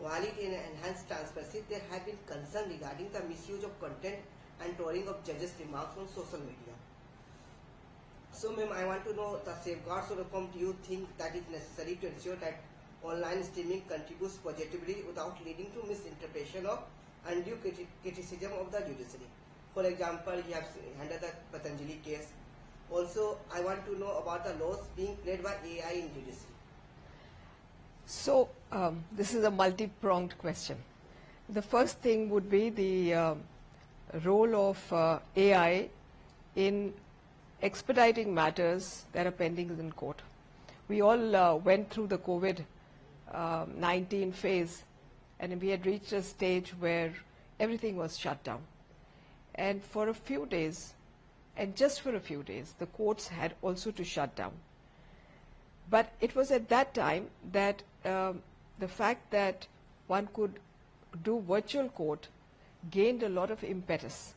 while it enhanced transparency, there have been concerns regarding the misuse of content and trolling of judges' remarks on social media. So, ma'am, I want to know the safeguards or reform do you think that is necessary to ensure that online streaming contributes positively without leading to misinterpretation of undue criticism of the judiciary? For example, you have handled the Patanjali case. Also, I want to know about the laws being played by AI in judiciary. So, this is a multi-pronged question. The first thing would be the role of AI in expediting matters that are pending in court. We all went through the COVID-19 phase, and we had reached a stage where everything was shut down. And for a few days, and just for a few days, the courts had also to shut down. But it was at that time that the fact that one could do virtual court gained a lot of impetus.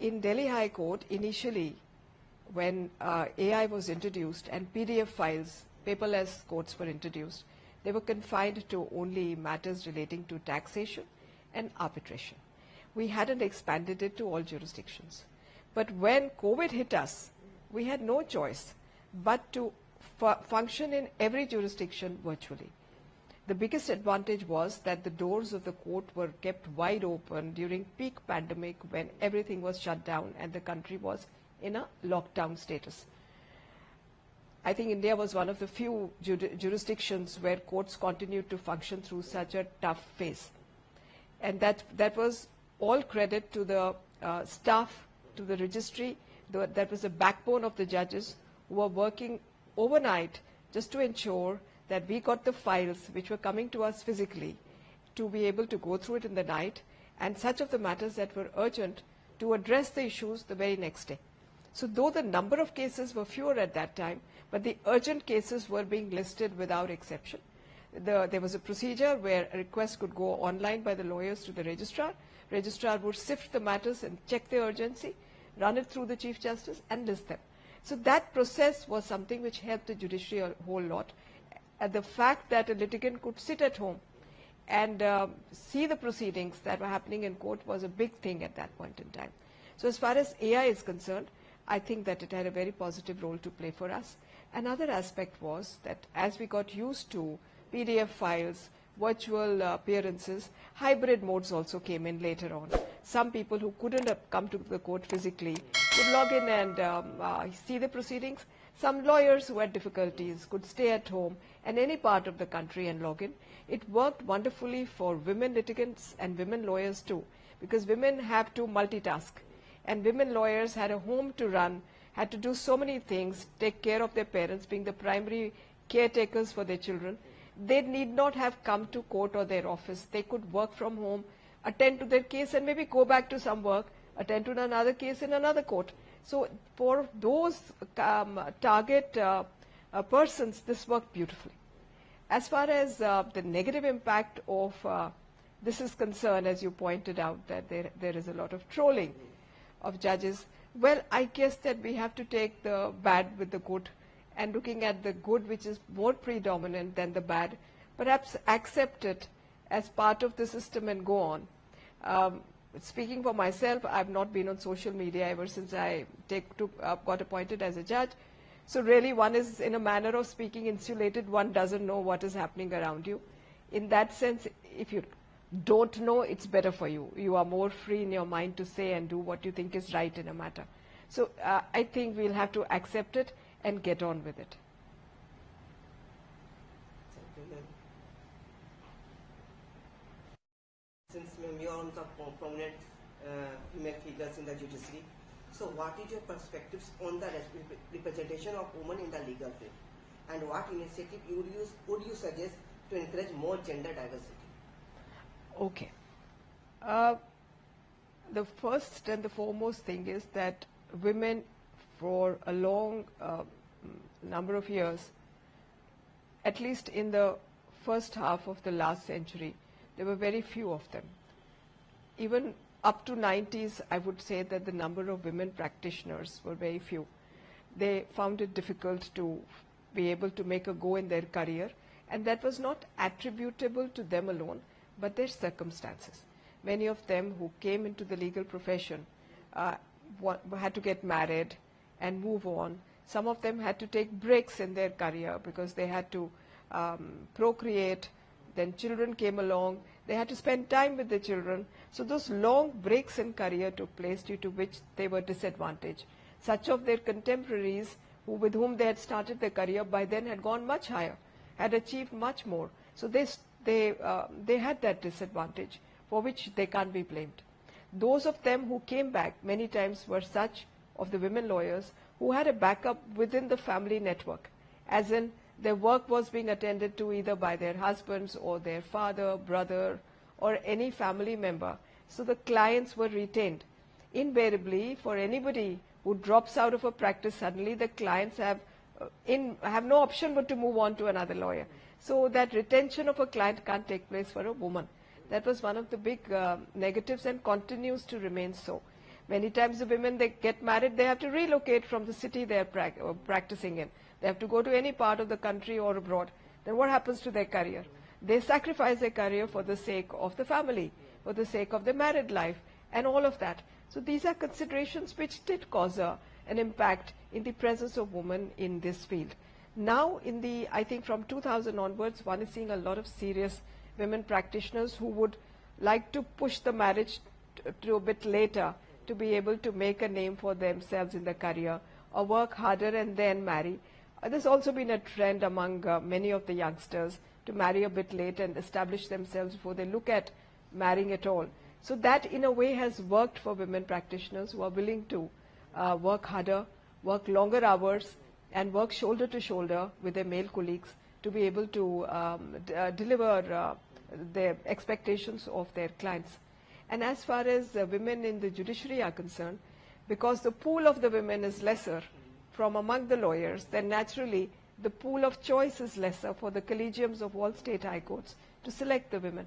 In Delhi High Court, initially, when AI was introduced and PDF files, paperless courts were introduced, they were confined to only matters relating to taxation and arbitration. We hadn't expanded it to all jurisdictions. But when COVID hit us, we had no choice but to function in every jurisdiction virtually. The biggest advantage was that the doors of the court were kept wide open during peak pandemic when everything was shut down and the country was in a lockdown status. I think India was one of the few jurisdictions where courts continued to function through such a tough phase. And that was all credit to the staff, to the registry. That was the backbone of the judges who were working overnight just to ensure that we got the files which were coming to us physically to be able to go through it in the night, and such of the matters that were urgent to address the issues the very next day. So though the number of cases were fewer at that time, but the urgent cases were being listed without exception. There was a procedure where a request could go online by the lawyers to the registrar. Registrar would sift the matters and check their urgency, run it through the Chief Justice and list them. So that process was something which helped the judiciary a whole lot. And the fact that a litigant could sit at home and see the proceedings that were happening in court was a big thing at that point in time. So as far as AI is concerned, I think that it had a very positive role to play for us. Another aspect was that as we got used to PDF files, virtual appearances, hybrid modes also came in later on. Some people who couldn't have come to the court physically could log in and see the proceedings. Some lawyers who had difficulties could stay at home and any part of the country and log in. It worked wonderfully for women litigants and women lawyers too, because women have to multitask. And women lawyers had a home to run, had to do so many things, take care of their parents, being the primary caretakers for their children. They need not have come to court or their office. They could work from home, attend to their case and maybe go back to some work, attend to another case in another court. So for those target persons, this worked beautifully. As far as the negative impact of this is concerned, as you pointed out, that there is a lot of trolling of judges. Well, I guess that we have to take the bad with the good, and looking at the good, which is more predominant than the bad, perhaps accept it as part of the system and go on. Speaking for myself, I've not been on social media ever since I got appointed as a judge. So really one is, in a manner of speaking, insulated. One doesn't know what is happening around you. In that sense, if you don't know, it's better for you. You are more free in your mind to say and do what you think is right in a matter. So I think we'll have to accept it and get on with it. Since you are on the prominent female figures in the judiciary, so what is your perspectives on the representation of women in the legal field, and what initiative would you suggest to encourage more gender diversity? Okay. The first and the foremost thing is that women, for a long number of years, at least in the first half of the last century, there were very few of them. Even up to 90s, I would say that the number of women practitioners were very few. They found it difficult to be able to make a go in their career, And that was not attributable to them alone, but their circumstances. Many of them who came into the legal profession had to get married and move on. Some of them had to take breaks in their career because they had to procreate. Then children came along. They had to spend time with the children. So those long breaks in career took place, due to which they were disadvantaged. Such of their contemporaries with whom they had started their career by then had gone much higher, had achieved much more. So they had that disadvantage, for which they can't be blamed. Those of them who came back many times were such of the women lawyers who had a backup within the family network, as in their work was being attended to either by their husbands or their father, brother, or any family member. So the clients were retained. Invariably, for anybody who drops out of a practice suddenly, the clients have no option but to move on to another lawyer. So that retention of a client can't take place for a woman. That was one of the big negatives, and continues to remain so. Many times the women, they get married, they have to relocate from the city they are practicing in. They have to go to any part of the country or abroad. Then what happens to their career? They sacrifice their career for the sake of the family, for the sake of their married life, and all of that. So these are considerations which did cause an impact in the presence of women in this field. Now, I think from 2000 onwards, one is seeing a lot of serious women practitioners who would like to push the marriage to a bit later, to be able to make a name for themselves in their career, or work harder and then marry. There's also been a trend among many of the youngsters to marry a bit late and establish themselves before they look at marrying at all. So that in a way has worked for women practitioners who are willing to work harder, work longer hours, and work shoulder to shoulder with their male colleagues to be able to deliver the expectations of their clients. And as far as women in the judiciary are concerned, because the pool of the women is lesser from among the lawyers, then naturally the pool of choice is lesser for the collegiums of all state high courts to select the women.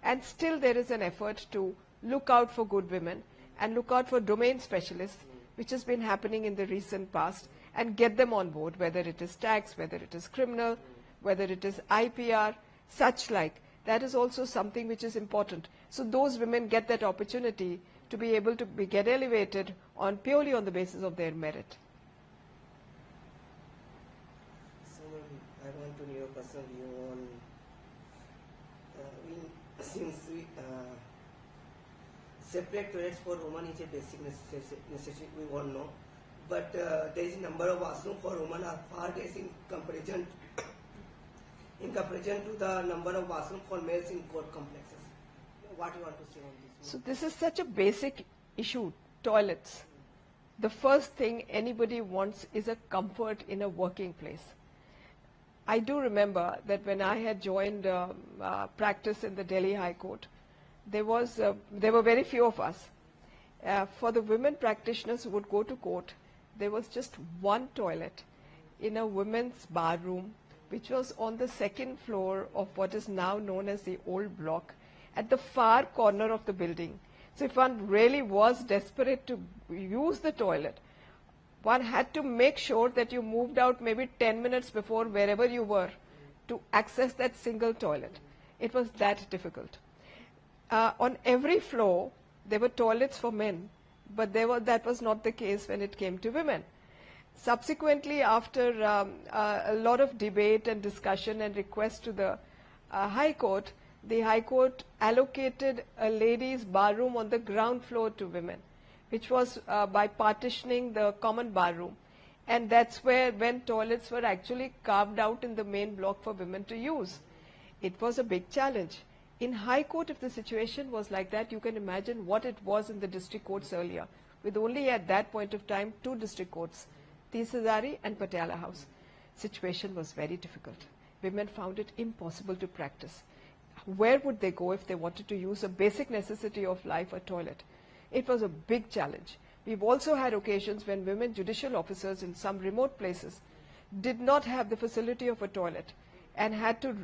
And still there is an effort to look out for good women and look out for domain specialists, which has been happening in the recent past, and get them on board, whether it is tax, whether it is criminal, whether it is IPR, such like. That is also something which is important. So those women get that opportunity to be able to get elevated purely on the basis of their merit. So I want to know your personal view on, since we separate toilets for women is a basic necessity, we all know. But there is a number of washrooms for women are far less in comparison to the number of washrooms for males in court complexes. What do you want to say on this? So this is such a basic issue, toilets. The first thing anybody wants is a comfort in a working place. I do remember that when I had joined practice in the Delhi High Court, there were very few of us. For the women practitioners who would go to court, there was just one toilet in a women's bar room, which was on the second floor of what is now known as the old block, at the far corner of the building. So if one really was desperate to use the toilet, one had to make sure that you moved out maybe 10 minutes before wherever you were to access that single toilet. It was that difficult. On every floor, there were toilets for men, but that was not the case when it came to women. Subsequently, after a lot of debate and discussion and request to the High Court, the High Court allocated a ladies' bar room on the ground floor to women, which was by partitioning the common bar room. And that's when toilets were actually carved out in the main block for women to use. It was a big challenge. In High Court, if the situation was like that, you can imagine what it was in the district courts earlier, with only at that point of time 2 district courts, Tisazari and Patiala House. Situation was very difficult. Women found it impossible to practice. Where would they go if they wanted to use a basic necessity of life, a toilet? It was a big challenge. We've also had occasions when women judicial officers in some remote places did not have the facility of a toilet and had to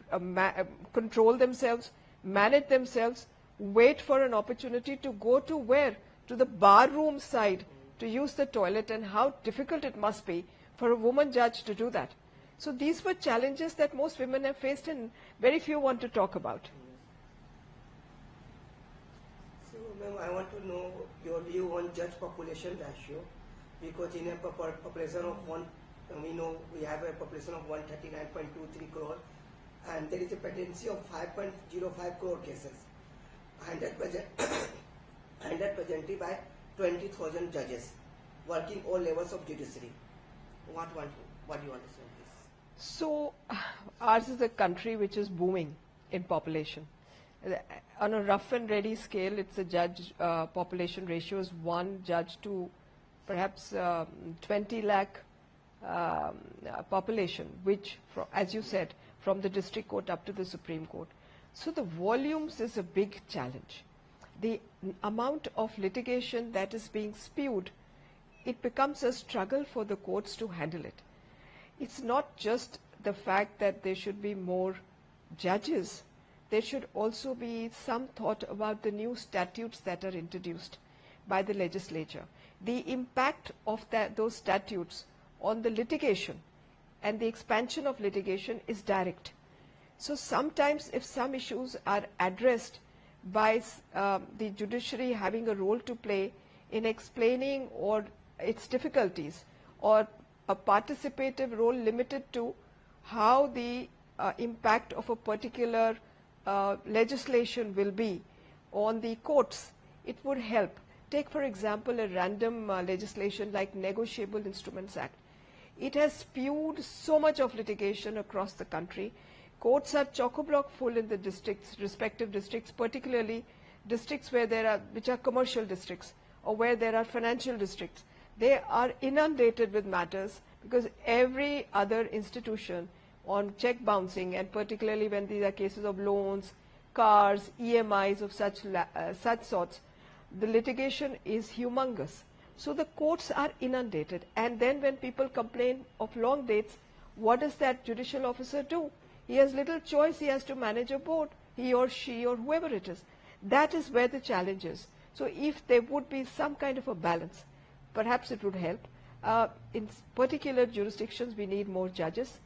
control themselves, manage themselves, wait for an opportunity to go to where? To the bar room side to use the toilet, and how difficult it must be for a woman judge to do that. So these were challenges that most women have faced and very few want to talk about. So, ma'am, I want to know your view on judge population ratio, because in a population of we know we have a population of 139.23 crore, and there is a patency of 5.05 crore cases, handled presently by 20,000 judges working all levels of judiciary. What do you want to say on this? So ours is a country which is booming in population. On a rough and ready scale, it's a judge population ratio is 1 judge to perhaps 20 lakh population, which, as you said, from the district court up to the Supreme Court. So the volumes is a big challenge. The amount of litigation that is being spewed, it becomes a struggle for the courts to handle it. It's not just the fact that there should be more judges. There should also be some thought about the new statutes that are introduced by the legislature. The impact of those statutes on the litigation and the expansion of litigation is direct. So sometimes if some issues are addressed by the judiciary having a role to play in explaining or its difficulties, or a participative role limited to how the impact of a particular legislation will be on the courts, it would help. Take, for example, a random legislation like Negotiable Instruments Act. It has spewed so much of litigation across the country. Courts are chock-a-block full in the districts, respective districts, particularly districts which are commercial districts or where there are financial districts. They are inundated with matters because every other institution on check bouncing, and particularly when these are cases of loans, cars, EMIs of such sorts, the litigation is humongous. So the courts are inundated, and then when people complain of long dates, what does that judicial officer do? He has little choice. He has to manage a board, he or she or whoever it is. That is where the challenge is. So if there would be some kind of a balance, perhaps it would help. In particular jurisdictions, we need more judges.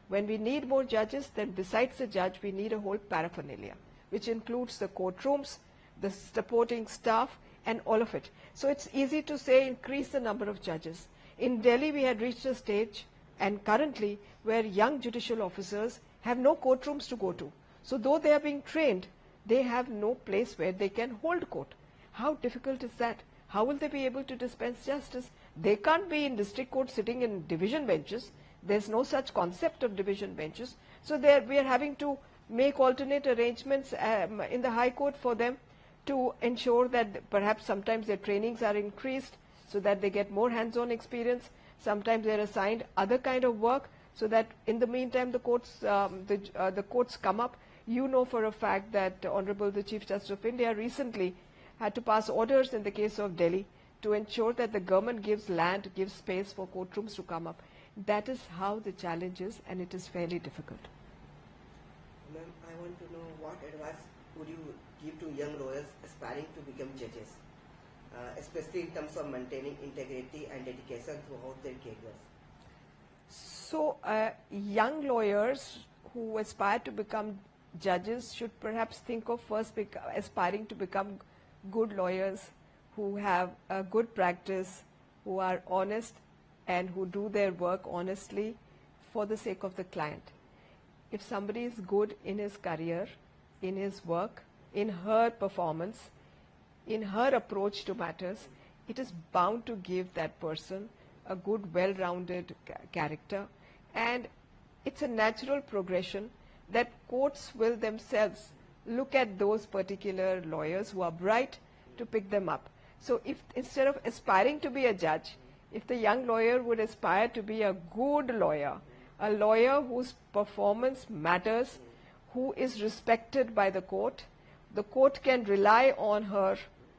When we need more judges, then besides the judge, we need a whole paraphernalia, which includes the courtrooms, the supporting staff, and all of it. So it's easy to say increase the number of judges. In Delhi, we had reached a stage, and currently, where young judicial officers have no courtrooms to go to. So though they are being trained, they have no place where they can hold court. How difficult is that? How will they be able to dispense justice? They can't be in district court sitting in division benches. There's no such concept of division benches. So we are having to make alternate arrangements in the High Court for them to ensure that perhaps sometimes their trainings are increased so that they get more hands-on experience. Sometimes they're assigned other kind of work so that in the meantime the courts come up. You know for a fact that Honorable the Chief Justice of India recently had to pass orders in the case of Delhi to ensure that the government gives land, gives space for courtrooms to come up. That is how the challenge is, and it is fairly difficult. Ma'am, I want to know what advice would you give to young lawyers aspiring to become judges, especially in terms of maintaining integrity and dedication throughout their careers? So young lawyers who aspire to become judges should perhaps think of first aspiring to become good lawyers who have a good practice, who are honest, and who do their work honestly for the sake of the client. If somebody is good in his career, in his work, in her performance, in her approach to matters, it is bound to give that person a good, well-rounded character. And it's a natural progression that courts will themselves look at those particular lawyers who are bright to pick them up. So if instead of aspiring to be a judge, if the young lawyer would aspire to be a good lawyer, a lawyer whose performance matters, who is respected by the court can rely on her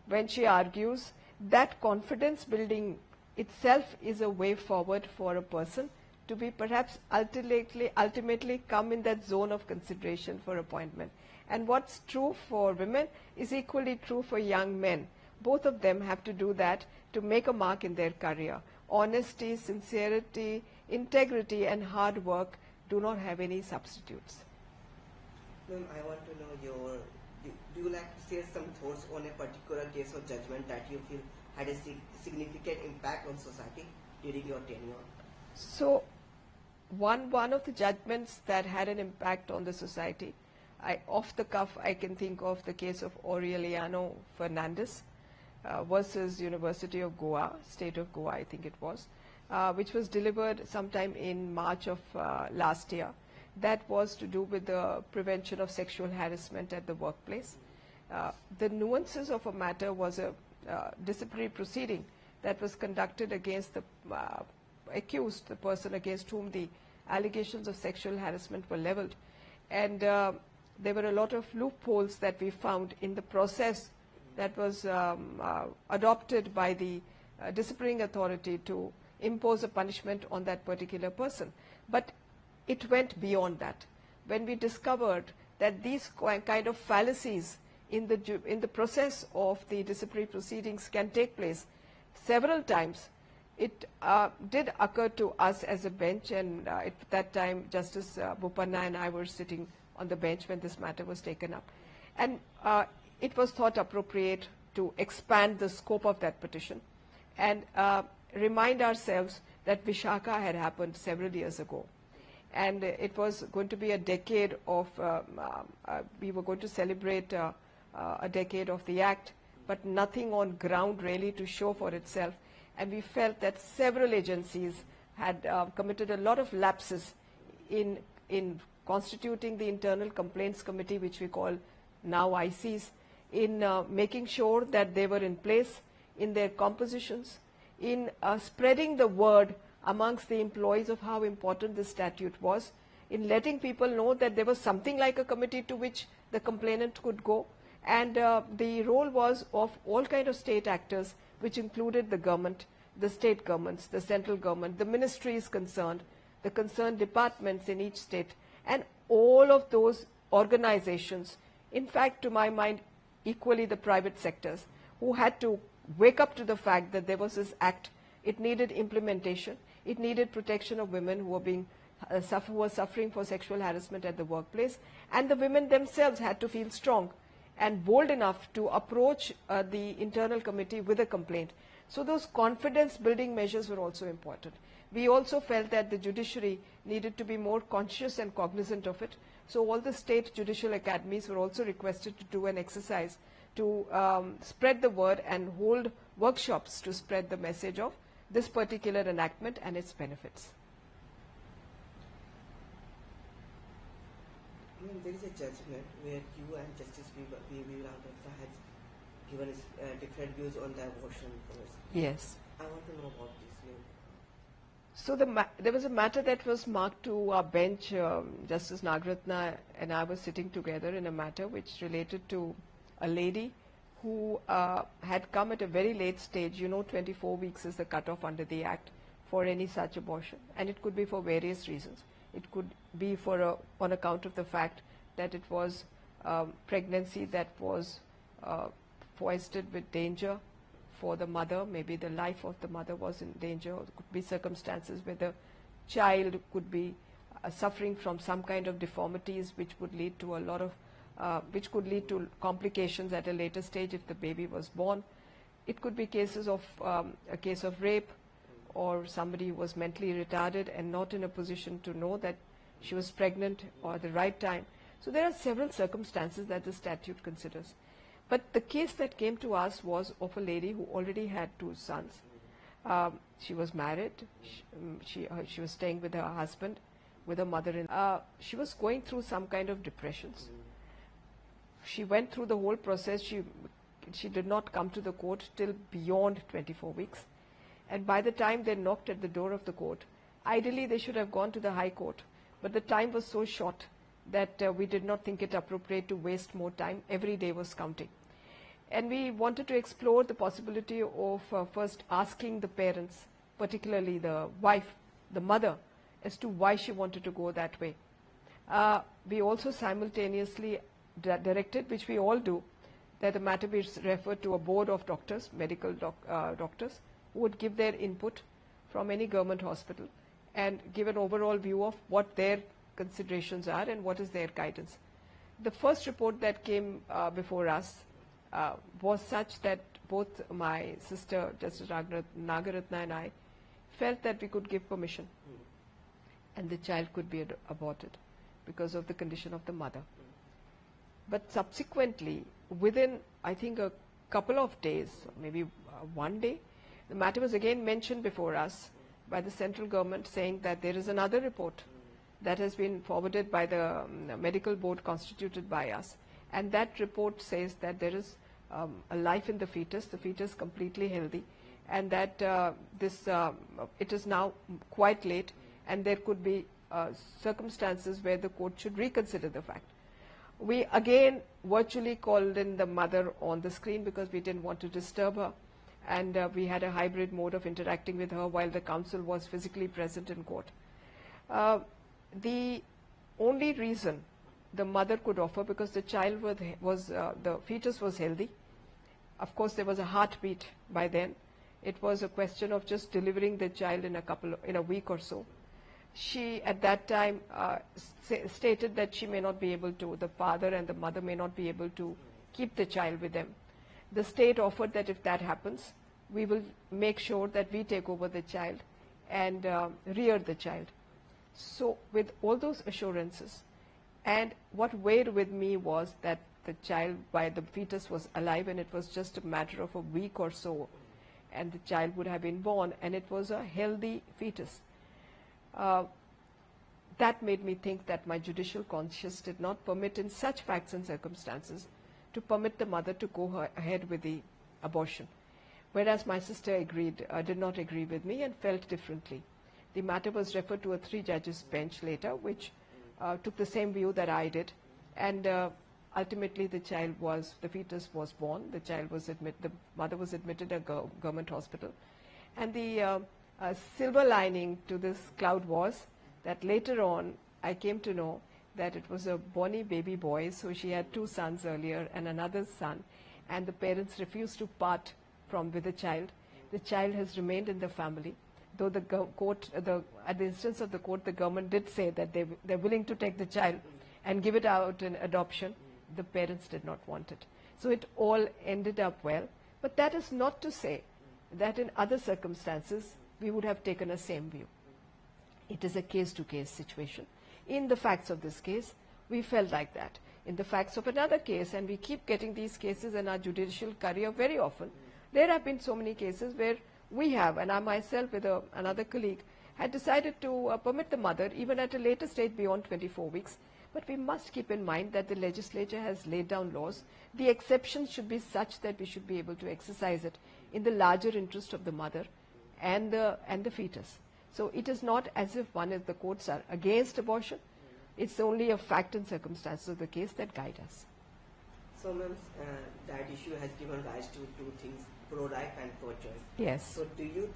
when she argues, that confidence building itself is a way forward for a person to be perhaps ultimately come in that zone of consideration for appointment. And what's true for women is equally true for young men. Both of them have to do that to make a mark in their career. Honesty, sincerity, integrity, and hard work do not have any substitutes. Ma'am, I want to know do you like to share some thoughts on a particular case or judgment that you feel had a significant impact on society during your tenure? So, one of the judgments that had an impact on the society, off the cuff, I can think of the case of Aureliano Fernandez versus University of Goa, State of Goa, I think it was, which was delivered sometime in March of last year. That was to do with the prevention of sexual harassment at the workplace. The nuances of a matter was a disciplinary proceeding that was conducted against the accused, the person against whom the allegations of sexual harassment were leveled. And there were a lot of loopholes that we found in the process that was adopted by the disciplining authority to impose a punishment on that particular person. But it went beyond that. When we discovered that these kind of fallacies in the process of the disciplinary proceedings can take place several times, it did occur to us as a bench, and at that time Justice Bopanna and I were sitting on the bench when this matter was taken up. And it was thought appropriate to expand the scope of that petition and remind ourselves that Vishaka had happened several years ago. And it was going to be a decade of, we were going to celebrate a decade of the Act, but nothing on ground really to show for itself. And we felt that several agencies had committed a lot of lapses in constituting the Internal Complaints Committee, which we call now ICs, in making sure that they were in place, in their compositions, in spreading the word amongst the employees of how important this statute was, in letting people know that there was something like a committee to which the complainant could go. And the role was of all kinds of state actors, which included the government, the state governments, the central government, the ministries concerned, the concerned departments in each state, and all of those organizations, in fact, to my mind, equally the private sectors, who had to wake up to the fact that there was this act. It needed implementation. It needed protection of women who were suffering for sexual harassment at the workplace, and the women themselves had to feel strong and bold enough to approach the internal committee with a complaint. So those confidence building measures were also important. We also felt that the judiciary needed to be more conscious and cognizant of it. So all the state judicial academies were also requested to do an exercise to spread the word and hold workshops to spread the message of this particular enactment and its benefits. I mean, there is a judgment where you and Justice Vivian has given different views on the abortion laws. Yes. I want to know about this. So there was a matter that was marked to our bench. Justice Nagratna and I were sitting together in a matter which related to a lady who had come at a very late stage. 24 weeks is the cutoff under the Act for any such abortion, and it could be for various reasons. It could be on account of the fact that it was pregnancy that was foisted with danger for the mother. Maybe the life of the mother was in danger. Or there could be circumstances where the child could be suffering from some kind of deformities, which would lead to which could lead to complications at a later stage if the baby was born. It could be cases of a case of rape, or somebody who was mentally retarded and not in a position to know that she was pregnant or at the right time. So there are several circumstances that the statute considers. But the case that came to us was of a lady who already had 2 sons. She was married. She was staying with her husband, with her mother-in-law. She was going through some kind of depressions. She went through the whole process. She did not come to the court till beyond 24 weeks. And by the time they knocked at the door of the court, ideally they should have gone to the High Court. But the time was so short that we did not think it appropriate to waste more time. Every day was counting. And we wanted to explore the possibility of first asking the parents, particularly the wife, the mother, as to why she wanted to go that way. We also simultaneously directed, which we all do, that the matter be referred to a board of doctors, medical doctors, who would give their input from any government hospital and give an overall view of what their considerations are and what is their guidance. The first report that came before us was such that both my sister, Justice Nagaratna, and I felt that we could give permission and the child could be aborted because of the condition of the mother. But subsequently, within, I think, a couple of days, maybe one day, the matter was again mentioned before us by the central government, saying that there is another report that has been forwarded by the medical board constituted by us. And that report says that there is a life in the fetus completely healthy, and that it is now quite late, and there could be circumstances where the court should reconsider the fact. We again virtually called in the mother on the screen because we didn't want to disturb her, and we had a hybrid mode of interacting with her while the counsel was physically present in court. The only reason the mother could offer, because the child the fetus was healthy. Of course, there was a heartbeat by then. It was a question of just delivering the child in a week or so. She, at that time, stated that she may not be able to, the father and the mother may not be able to keep the child with them. The state offered that if that happens, we will make sure that we take over the child and rear the child. So with all those assurances, and what weighed with me was that the the fetus was alive, and it was just a matter of a week or so, and the child would have been born, and it was a healthy fetus. That made me think that my judicial conscience did not permit, in such facts and circumstances, to permit the mother to go ahead with the abortion. Whereas my sister did not agree with me and felt differently. The matter was referred to a 3-judges bench later, which took the same view that I did, and ultimately the fetus was born. The mother was admitted at a government hospital, and the silver lining to this cloud was that later on I came to know that it was a bonny baby boy. So she had 2 sons earlier and another son, and the parents refused to part with the child. The child has remained in the family, though the court, at the instance of the court, the government did say that they're willing to take the child and give it out in adoption. The parents did not want it. So it all ended up well. But that is not to say that in other circumstances we would have taken a same view. It is a case-to-case situation. In the facts of this case, we felt like that. In the facts of another case, and we keep getting these cases in our judicial career very often, there have been so many cases where we have, and I myself with another colleague, had decided to permit the mother even at a later stage beyond 24 weeks. But we must keep in mind that the legislature has laid down laws. The exceptions should be such that we should be able to exercise it in the larger interest of the mother and the fetus. So it is not as if the courts are against abortion. It's only a fact and circumstances of the case that guide us. So, ma'am, that issue has given rise to 2 things: pro-life and pro-choice. Yes. So, do you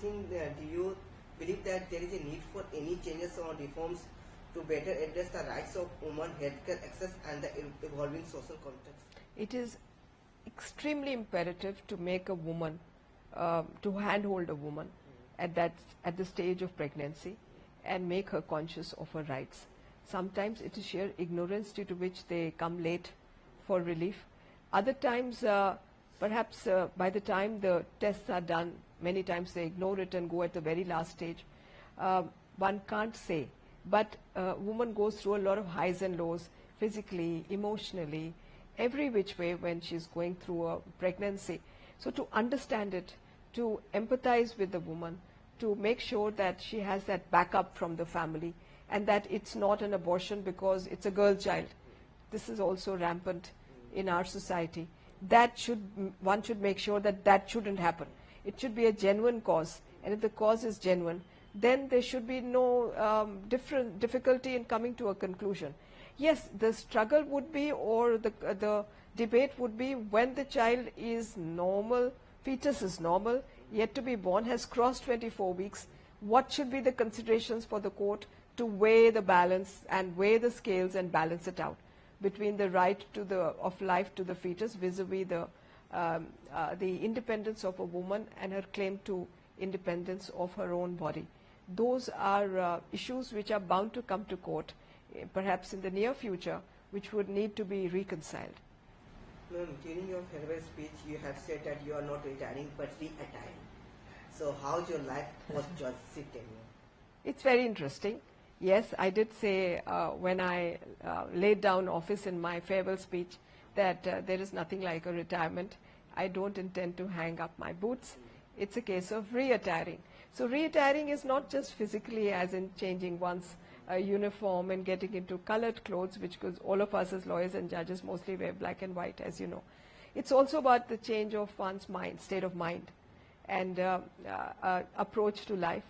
believe that there is a need for any changes or reforms to better address the rights of women, healthcare access, and the evolving social context? It is extremely imperative to make a woman, to handhold a woman at the stage of pregnancy and make her conscious of her rights. Sometimes it is sheer ignorance due to which they come late for relief. Other times, perhaps by the time the tests are done, many times they ignore it and go at the very last stage. One can't say. But a woman goes through a lot of highs and lows, physically, emotionally, every which way when she's going through a pregnancy. So to understand it, to empathize with the woman, to make sure that she has that backup from the family, and that it's not an abortion because it's a girl child. This is also rampant in our society. One should make sure that shouldn't happen. It should be a genuine cause, and if the cause is genuine, then there should be no difficulty in coming to a conclusion. Yes, the struggle would be, or the debate would be, when the child is normal, fetus is normal, yet to be born, has crossed 24 weeks, what should be the considerations for the court to weigh the balance and weigh the scales and balance it out between the right of life to the fetus vis-a-vis the independence of a woman and her claim to independence of her own body. Those are issues which are bound to come to court perhaps in the near future, which would need to be reconciled. Ma'am, during your farewell speech, you have said that you are not retiring but re-attiring. So how's your life post-judgeship tenure? It's very interesting. Yes, I did say when I laid down office in my farewell speech that there is nothing like a retirement. I don't intend to hang up my boots. It's a case of re-attiring. So re-attiring is not just physically as in changing one's uniform and getting into colored clothes, which because all of us as lawyers and judges mostly wear black and white, as you know. It's also about the change of one's mind, state of mind, and approach to life.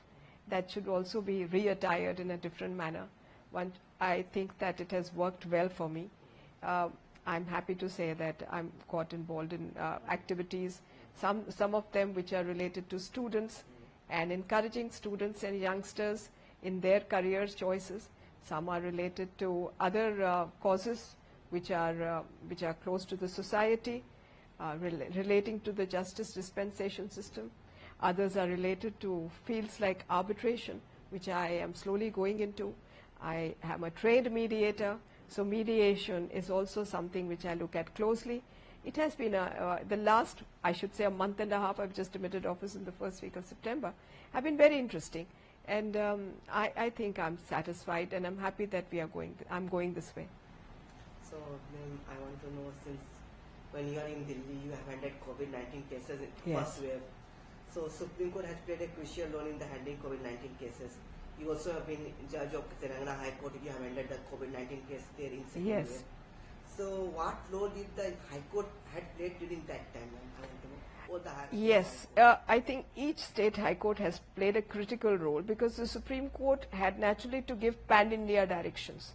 That should also be re-attired in a different manner. I think that it has worked well for me. I'm happy to say that I'm got involved in activities, some of them which are related to students and encouraging students and youngsters in their career choices. Some are related to other causes which are close to the society, relating to the justice dispensation system. Others are related to fields like arbitration, which I am slowly going into. I am a trained mediator, so mediation is also something which I look at closely. It has been the last, I should say, a month and a half. I've just admitted office in the first week of September. Have been very interesting, and I think I'm satisfied, and I'm happy that I'm going this way. So, ma'am, I want to know, since when you are in Delhi, you have handled COVID-19 cases in first wave. So Supreme Court has played a crucial role in the handling COVID-19 cases. You also have been judge of Telangana High Court. You have handled the COVID-19 case there in second wave. So what role did the High Court had played during that time? I want to know. Or the yes, I think each state High Court has played a critical role because the Supreme Court had naturally to give pan-India directions.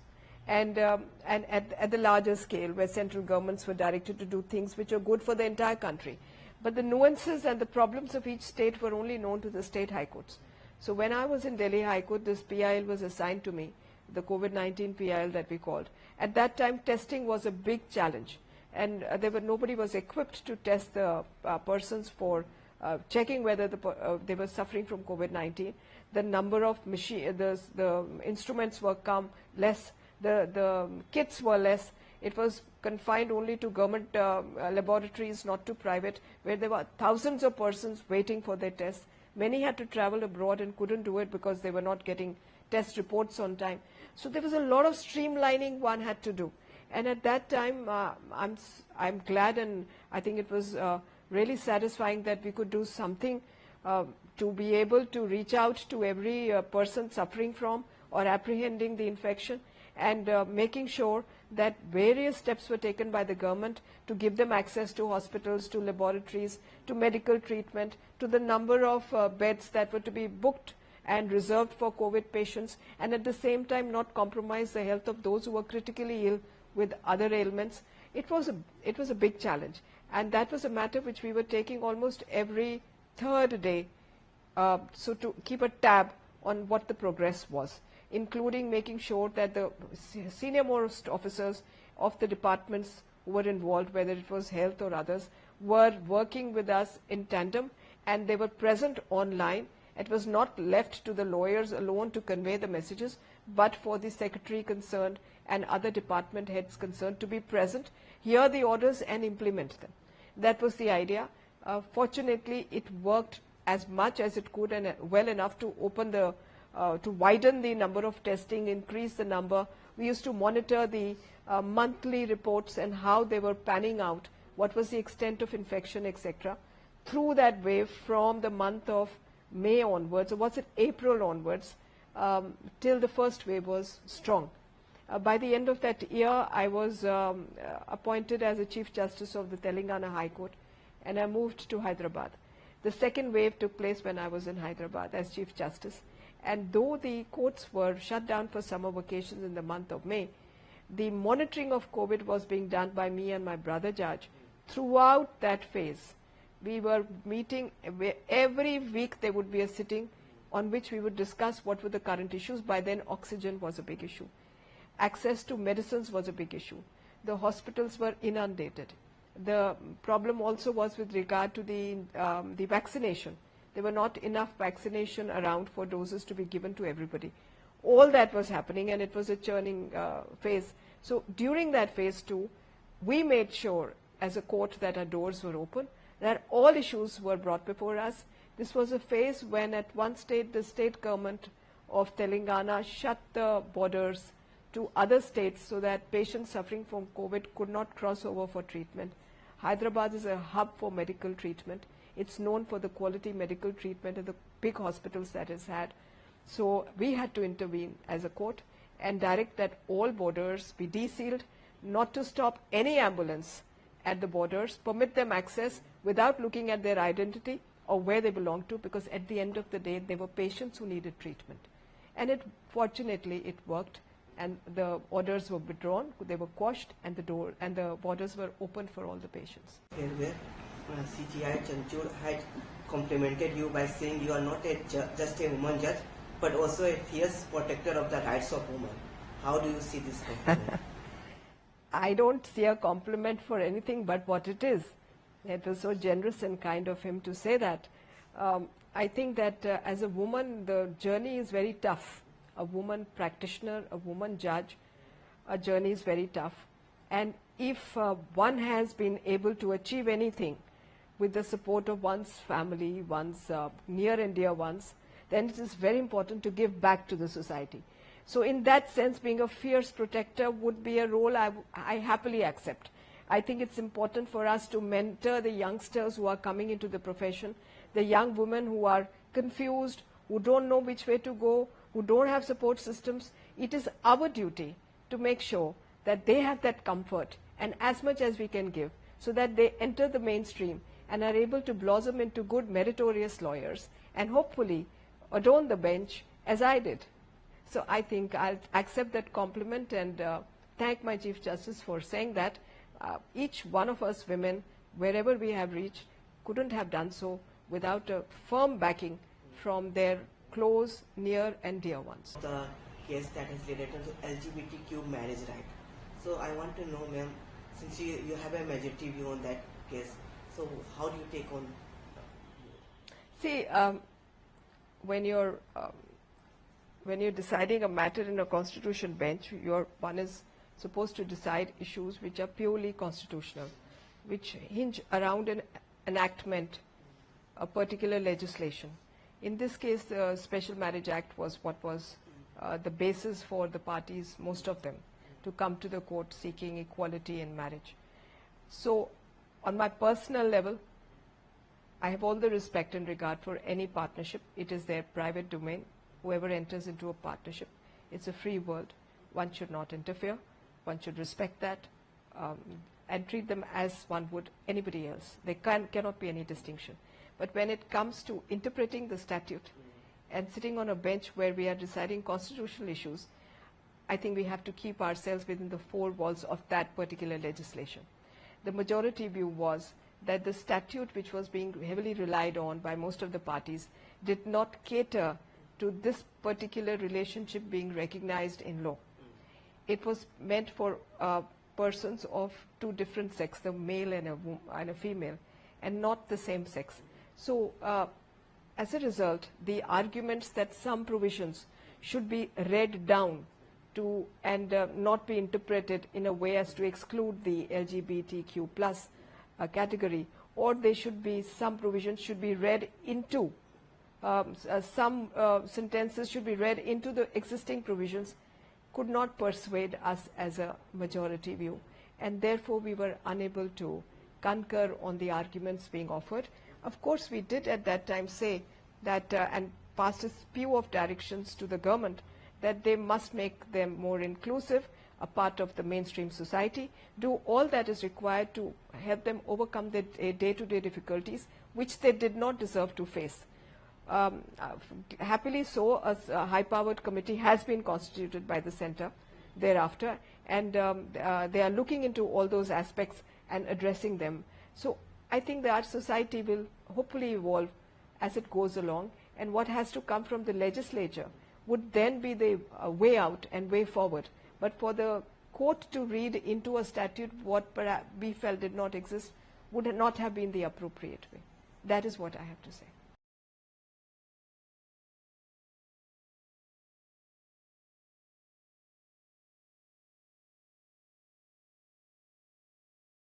And at the larger scale, where central governments were directed to do things which are good for the entire country. But the nuances and the problems of each state were only known to the state high courts. So when I was in Delhi High Court, this PIL was assigned to me, the COVID-19 PIL that we called. At that time, testing was a big challenge. And nobody was equipped to test the persons for checking whether they were suffering from COVID-19. The number of the instruments were less, the kits were less. It was confined only to government laboratories, not to private, where there were thousands of persons waiting for their tests. Many had to travel abroad and couldn't do it because they were not getting test reports on time. So there was a lot of streamlining one had to do. And at that time, I'm glad, and I think it was really satisfying that we could do something to be able to reach out to every person suffering from or apprehending the infection, and making sure that various steps were taken by the government to give them access to hospitals, to laboratories, to medical treatment, to the number of beds that were to be booked and reserved for COVID patients, and at the same time not compromise the health of those who were critically ill with other ailments. It was a big challenge, and that was a matter which we were taking almost every third day, so to keep a tab on what the progress was, including making sure that the senior most officers of the departments who were involved, whether it was health or others, were working with us in tandem, and they were present online. It was not left to the lawyers alone to convey the messages, but for the secretary concerned and other department heads concerned to be present, hear the orders and implement them. That was the idea. Fortunately, it worked as much as it could, and well enough to open to widen the number of testing, increase the number. We used to monitor the monthly reports and how they were panning out, what was the extent of infection, etc. Through that wave from the month of May onwards, or was it April onwards, till the first wave was strong. By the end of that year, I was appointed as a Chief Justice of the Telangana High Court, and I moved to Hyderabad. The second wave took place when I was in Hyderabad as Chief Justice. And though the courts were shut down for summer vacations in the month of May, the monitoring of COVID was being done by me and my brother judge throughout that phase. We were meeting every week. There would be a sitting on which we would discuss what were the current issues. By then, oxygen was a big issue. Access to medicines was a big issue. The hospitals were inundated. The problem also was with regard to the vaccination. There were not enough vaccination around for doses to be given to everybody. all that was happening, and it was a churning phase. So during that phase too, we made sure as a court that our doors were open, that all issues were brought before us. This was a phase when at one state the state government of Telangana shut the borders to other states so that patients suffering from COVID could not cross over for treatment. Hyderabad is a hub for medical treatment. It's known for the quality medical treatment and the big hospitals that it's had. So we had to intervene as a court and direct that all borders be de-sealed, not to stop any ambulance at the borders, permit them access without looking at their identity or where they belong to, because at the end of the day, they were patients who needed treatment. And fortunately, it worked, and the orders were withdrawn, they were quashed, and the borders were opened for all the patients. Where CTI Chanchur had complimented you by saying you are not just a woman judge, but also a fierce protector of the rights of women. How do you see this compliment? I don't see a compliment for anything but what it is. It was so generous and kind of him to say that. I think that as a woman, the journey is very tough. A woman practitioner, a woman judge, a journey is very tough. And if one has been able to achieve anything with the support of one's family, one's near and dear ones, then it is very important to give back to the society. So in that sense, being a fierce protector would be a role I happily accept. I think it's important for us to mentor the youngsters who are coming into the profession, the young women who are confused, who don't know which way to go, who don't have support systems. It is our duty to make sure that they have that comfort and as much as we can give, so that they enter the mainstream and are able to blossom into good meritorious lawyers and hopefully adorn the bench as I did. So I think I'll accept that compliment and thank my Chief Justice for saying that. Each one of us women, wherever we have reached, couldn't have done so without a firm backing from their close, near and dear ones. The case that is related to LGBTQ marriage right. So I want to know, ma'am, since you have a majority view on that case, so how do you take on? See, when you're deciding a matter in a constitution bench, one is supposed to decide issues which are purely constitutional, which hinge around an enactment, a particular legislation. In this case, the Special Marriage Act was what was the basis for the parties, most of them, to come to the court seeking equality in marriage. So, on my personal level, I have all the respect and regard for any partnership. It is their private domain. Whoever enters into a partnership, it's a free world. One should not interfere. One should respect that and treat them as one would anybody else. There cannot be any distinction. But when it comes to interpreting the statute and sitting on a bench where we are deciding constitutional issues, I think we have to keep ourselves within the four walls of that particular legislation. The majority view was that the statute, which was being heavily relied on by most of the parties, did not cater to this particular relationship being recognized in law. It was meant for persons of two different sex, the male and a female, and not the same sex. So as a result, the arguments that some provisions should be read down to and not be interpreted in a way as to exclude the LGBTQ plus category, or some provisions should be read into, some sentences should be read into the existing provisions, could not persuade us as a majority view, and therefore we were unable to concur on the arguments being offered. Of course, we did at that time say that and passed a spew of directions to the government that they must make them more inclusive, a part of the mainstream society, do all that is required to help them overcome their day-to-day difficulties, which they did not deserve to face. Happily so, a high-powered committee has been constituted by the Centre thereafter, and they are looking into all those aspects and addressing them. So I think that our society will hopefully evolve as it goes along, and what has to come from the legislature would then be the way out and way forward. But for the court to read into a statute what perhaps we felt did not exist would not have been the appropriate way. That is what I have to say.